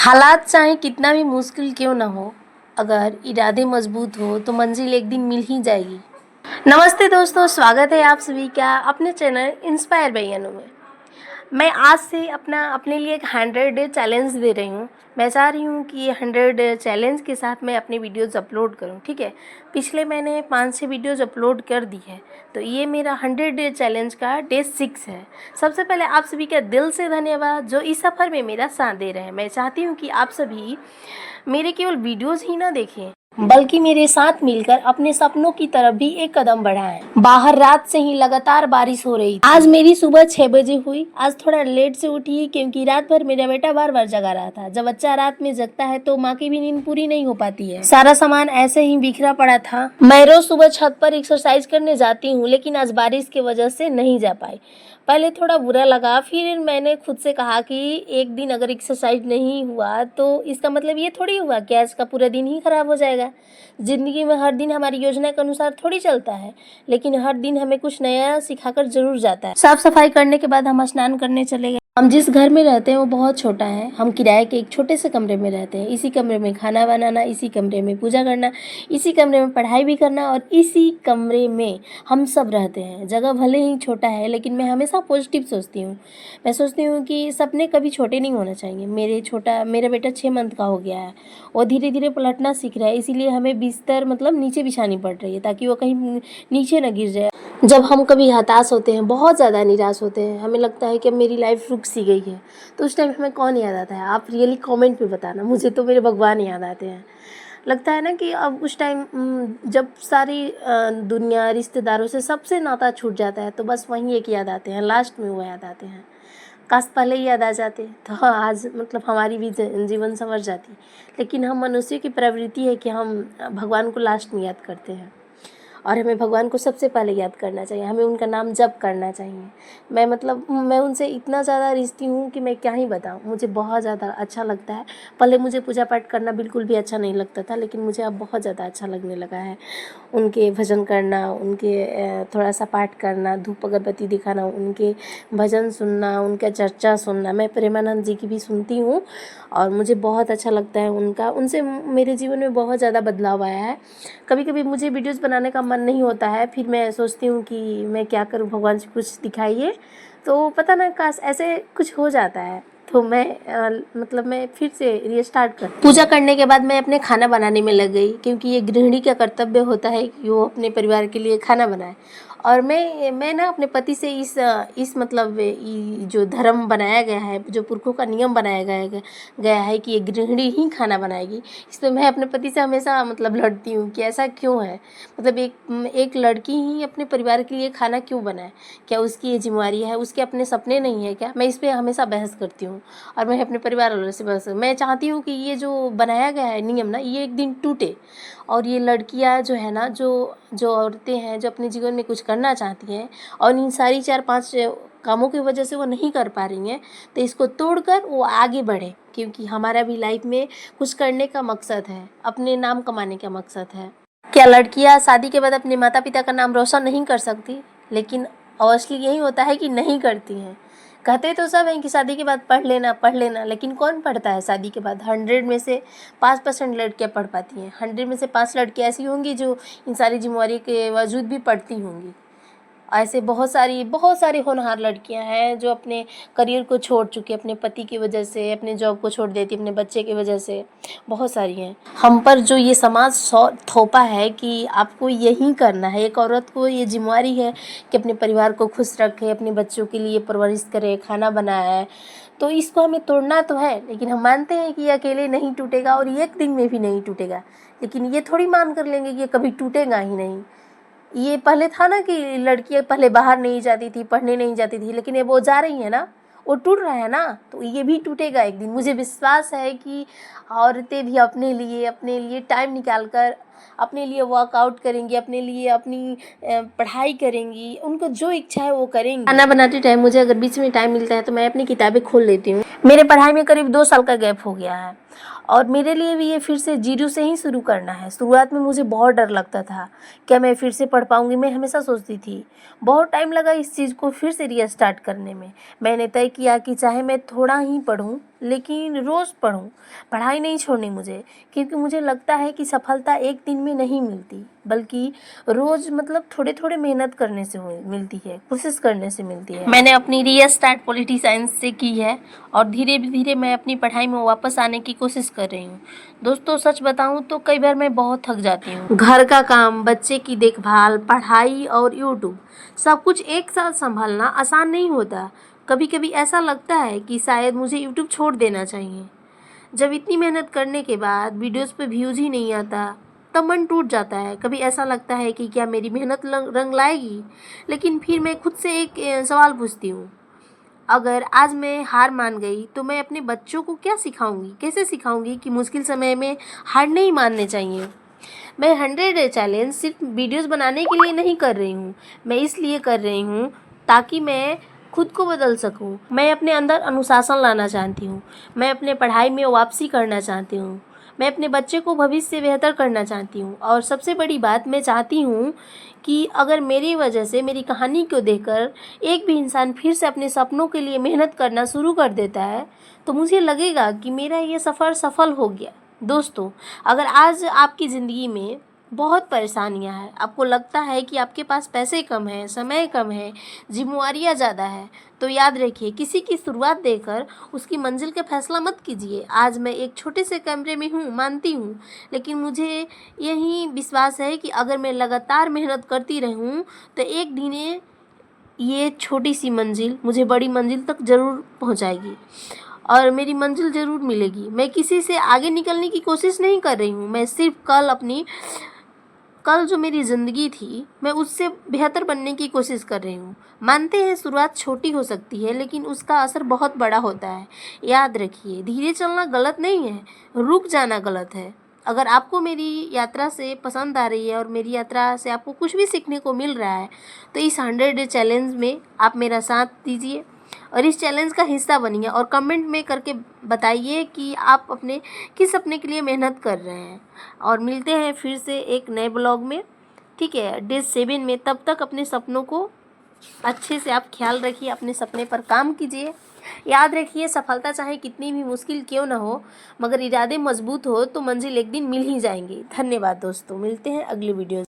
हालात चाहे कितना भी मुश्किल क्यों ना हो, अगर इरादे मजबूत हो तो मंजिल एक दिन मिल ही जाएगी। नमस्ते दोस्तों, स्वागत है आप सभी का अपने चैनल इंस्पायर बाय अनु में। मैं आज से अपने लिए एक 100 डे चैलेंज दे रही हूँ। मैं चाह रही हूँ कि ये 100 डे चैलेंज के साथ मैं अपनी वीडियोज़ अपलोड करूँ, ठीक है। पिछले मैंने 5-6 वीडियोज़ अपलोड कर दी है, तो ये मेरा 100 डे चैलेंज का डे 6 है। सबसे पहले आप सभी का दिल से धन्यवाद जो इस सफ़र में मेरा साथ दे रहे हैं। मैं चाहती हूँ कि आप सभी मेरे केवल वीडियोज़ ही ना देखें, बल्कि मेरे साथ मिलकर अपने सपनों की तरफ भी एक कदम बढ़ाएं। बाहर रात से ही लगातार बारिश हो रही थी। आज मेरी सुबह 6 बजे हुई। आज थोड़ा लेट से उठी क्योंकि रात भर मेरा बेटा बार बार जगा रहा था। जब बच्चा रात में जगता है तो माँ की भी नींद पूरी नहीं हो पाती है। सारा सामान ऐसे ही बिखरा पड़ा था। मैं रोज सुबह छत पर एक्सरसाइज करने जाती हूँ, लेकिन आज बारिश की वजह से नहीं जा पाई। पहले थोड़ा बुरा लगा, फिर मैंने खुद से कहा कि एक दिन अगर एक्सरसाइज नहीं हुआ तो इसका मतलब ये थोड़ी हुआ कि आज का पूरा दिन ही खराब हो जाएगा। ज़िंदगी में हर दिन हमारी योजना के अनुसार थोड़ी चलता है, लेकिन हर दिन हमें कुछ नया सिखाकर जरूर जाता है। साफ सफाई करने के बाद हम स्नान करने चले गए। हम जिस घर में रहते हैं वो बहुत छोटा है। हम किराए के एक छोटे से कमरे में रहते हैं। इसी कमरे में खाना बनाना, इसी कमरे में पूजा करना, इसी कमरे में पढ़ाई भी करना और इसी कमरे में हम सब रहते हैं। जगह भले ही छोटा है, लेकिन मैं हमेशा पॉजिटिव सोचती हूँ। मैं सोचती हूँ कि सपने कभी छोटे नहीं होना चाहिए। मेरा बेटा 6 मंथ का हो गया है। वो धीरे धीरे पलटना सीख रहा है, इसीलिए हमें बिस्तर मतलब नीचे बिछानी पड़ रही है ताकि वो कहीं नीचे न गिर जाए। जब हम कभी हताश होते हैं, बहुत ज़्यादा निराश होते हैं, हमें लगता है कि अब मेरी लाइफ रुक सी गई है, तो उस टाइम हमें कौन याद आता है? आप रियली कमेंट में बताना। मुझे तो मेरे भगवान याद आते हैं। लगता है ना कि अब उस टाइम जब सारी दुनिया रिश्तेदारों से सबसे नाता छूट जाता है, तो बस वहीं एक याद आते हैं, लास्ट में वो याद आते हैं। काश पहले ही याद आ जाते तो हाँ, आज मतलब हमारी भी जीवन संवर जाती। लेकिन हम मनुष्य की प्रवृत्ति है कि हम भगवान को लास्ट में याद करते हैं, और हमें भगवान को सबसे पहले याद करना चाहिए। हमें उनका नाम जप करना चाहिए। मैं उनसे इतना ज़्यादा रिश्ती हूँ कि मैं क्या ही बताऊँ। मुझे बहुत ज़्यादा अच्छा लगता है। पहले मुझे पूजा पाठ करना बिल्कुल भी अच्छा नहीं लगता था, लेकिन मुझे अब बहुत ज़्यादा अच्छा लगने लगा है। उनके भजन करना, उनके थोड़ा सा पाठ करना, धूप अगरबत्ती दिखाना, उनके भजन सुनना, उनका चर्चा सुनना। मैं प्रेमानंद जी की भी सुनती हूँ और मुझे बहुत अच्छा लगता है उनसे मेरे जीवन में बहुत ज़्यादा बदलाव आया है। कभी कभी मुझे वीडियोज़ बनाने का मन नहीं होता है, फिर मैं सोचती हूँ कि मैं क्या करूँ, भगवान से कुछ दिखाइए। तो पता ना, काश ऐसे कुछ हो जाता है तो मैं फिर से रीस्टार्ट कर। पूजा करने के बाद मैं अपने खाना बनाने में लग गई, क्योंकि ये गृहिणी का कर्तव्य होता है कि वो अपने परिवार के लिए खाना बनाए। और मैं ना अपने पति से इस मतलब ये जो धर्म बनाया गया है, जो पुरखों का नियम बनाया गया है कि ये गृहिणी ही खाना बनाएगी, इसमें मैं अपने पति से हमेशा मतलब लड़ती हूँ कि ऐसा क्यों है। मतलब एक लड़की ही अपने परिवार के लिए खाना क्यों बनाए? क्या उसकी ये जिम्मेवारी है? उसके अपने सपने नहीं है क्या? मैं इस पर हमेशा बहस करती हूँ और मैं अपने परिवार वालों से बहस। मैं चाहती हूँ कि ये जो बनाया गया है नियम ना, ये एक दिन टूटे और ये लड़कियाँ जो है ना, जो औरतें हैं जो अपने जीवन में कुछ करना चाहती हैं और इन सारी 4-5 कामों की वजह से वो नहीं कर पा रही हैं, तो इसको तोड़कर वो आगे बढ़े। क्योंकि हमारा भी लाइफ में कुछ करने का मकसद है, अपने नाम कमाने का मकसद है। क्या लड़कियां शादी के बाद अपने माता पिता का नाम रोशन नहीं कर सकती? लेकिन ऑब्वियसली यही होता है कि नहीं करती हैं। कहते तो सब हैं कि शादी के बाद पढ़ लेना, लेकिन कौन पढ़ता है शादी के बाद? 100 में से 5% लड़कियां पढ़ पाती हैं। 100 में से 5 लड़कियां ऐसी होंगी जो इन सारी जिम्मेवारी के बावजूद भी पढ़ती होंगी। ऐसे बहुत सारी होनहार लड़कियां हैं जो अपने करियर को छोड़ चुकी, अपने पति की वजह से अपने जॉब को छोड़ देती, अपने बच्चे की वजह से। बहुत सारी हैं। हम पर जो ये समाज थोपा है कि आपको यही करना है, एक औरत को ये जिम्मेवारी है कि अपने परिवार को खुश रखे, अपने बच्चों के लिए परवरिश करे, खाना बनाए, तो इसको हमें तोड़ना तो है। लेकिन हम मानते हैं कि ये अकेले नहीं टूटेगा और एक दिन में भी नहीं टूटेगा। लेकिन ये थोड़ी मान कर लेंगे कि ये कभी टूटेगा ही नहीं। ये पहले था ना कि लड़कियां पहले बाहर नहीं जाती थी, पढ़ने नहीं जाती थी, लेकिन ये वो जा रही है ना, वो टूट रहा है ना, तो ये भी टूटेगा एक दिन। मुझे विश्वास है कि औरतें भी अपने लिए टाइम निकाल कर अपने लिए वर्कआउट करेंगी, अपने लिए अपनी पढ़ाई करेंगी, उनको जो इच्छा है वो करेंगी। खाना बनाते टाइम मुझे अगर बीच में टाइम मिलता है तो मैं अपनी किताबें खोल लेती हूँ। मेरे पढ़ाई में करीब 2 साल का गैप हो गया है और मेरे लिए भी ये फिर से जीरो से ही शुरू करना है। शुरुआत में मुझे बहुत डर लगता था, क्या मैं फिर से पढ़ पाऊँगी? मैं हमेशा सोचती थी। बहुत टाइम लगा इस चीज़ को फिर से रीस्टार्ट करने में। मैंने तय किया कि चाहे मैं थोड़ा ही पढूं, लेकिन रोज़ पढूँ। पढ़ाई नहीं छोड़नी मुझे, क्योंकि मुझे लगता है कि सफलता एक दिन में नहीं मिलती, बल्कि रोज़ मतलब थोड़े-थोड़े मेहनत करने से मिलती है, कोशिश करने से मिलती है। मैंने अपनी री-स्टार्ट पॉलिटी साइंस से की है और धीरे-धीरे मैं अपनी पढ़ाई में वापस आने की कोशिश कर रही हूँ। दोस्तों, सच बताऊँ तो कई बार मैं बहुत थक जाती हूँ। घर का काम, बच्चे की देखभाल, पढ़ाई और यूट्यूब सब कुछ एक साथ संभालना आसान नहीं होता। कभी-कभी ऐसा लगता है कि शायद मुझे यूट्यूब छोड़ देना चाहिए। जब इतनी मेहनत करने के बाद वीडियोस पे व्यूज़ ही नहीं आता, तब मन टूट जाता है। कभी ऐसा लगता है कि क्या मेरी मेहनत रंग लाएगी? लेकिन फिर मैं खुद से एक सवाल पूछती हूँ, अगर आज मैं हार मान गई तो मैं अपने बच्चों को क्या सिखाऊंगी? कैसे सिखाऊंगी कि मुश्किल समय में हार नहीं मानने चाहिए? मैं 100 डे चैलेंज सिर्फ वीडियोस बनाने के लिए नहीं कर रही हूँ। मैं इसलिए कर रही हूँ ताकि मैं खुद को बदल सकूँ। मैं अपने अंदर अनुशासन लाना चाहती हूँ। मैं अपने पढ़ाई में वापसी करना चाहती हूँ। मैं अपने बच्चे को भविष्य बेहतर करना चाहती हूँ। और सबसे बड़ी बात, मैं चाहती हूँ कि अगर मेरी वजह से, मेरी कहानी को देखकर एक भी इंसान फिर से अपने सपनों के लिए मेहनत करना शुरू कर देता है, तो मुझे लगेगा कि मेरा ये सफ़र सफल हो गया। दोस्तों, अगर आज आपकी ज़िंदगी में बहुत परेशानियां हैं, आपको लगता है कि आपके पास पैसे कम हैं, समय कम है, जिम्मेवारियां ज़्यादा है, तो याद रखिए, किसी की शुरुआत देखकर उसकी मंजिल का फैसला मत कीजिए। आज मैं एक छोटे से कमरे में हूँ, मानती हूँ, लेकिन मुझे यही विश्वास है कि अगर मैं लगातार मेहनत करती रहूँ तो एक दिन ये छोटी सी मंजिल मुझे बड़ी मंजिल तक ज़रूर पहुँचाएगी और मेरी मंजिल ज़रूर मिलेगी। मैं किसी से आगे निकलने की कोशिश नहीं कर रही हूँ। मैं सिर्फ कल जो मेरी ज़िंदगी थी, मैं उससे बेहतर बनने की कोशिश कर रही हूँ। मानते हैं शुरुआत छोटी हो सकती है, लेकिन उसका असर बहुत बड़ा होता है। याद रखिए, धीरे चलना गलत नहीं है, रुक जाना गलत है। अगर आपको मेरी यात्रा से पसंद आ रही है और मेरी यात्रा से आपको कुछ भी सीखने को मिल रहा है, तो इस 100 डे चैलेंज में आप मेरा साथ दीजिए और इस चैलेंज का हिस्सा बनिए और कमेंट में करके बताइए कि आप अपने किस सपने के लिए मेहनत कर रहे हैं। और मिलते हैं फिर से एक नए ब्लॉग में, ठीक है, डे 7 में। तब तक अपने सपनों को अच्छे से आप ख्याल रखिए, अपने सपने पर काम कीजिए। याद रखिए, सफलता चाहे कितनी भी मुश्किल क्यों ना हो, मगर इरादे मजबूत हो तो मंजिल एक दिन मिल ही जाएंगी। धन्यवाद दोस्तों, मिलते हैं अगली वीडियो।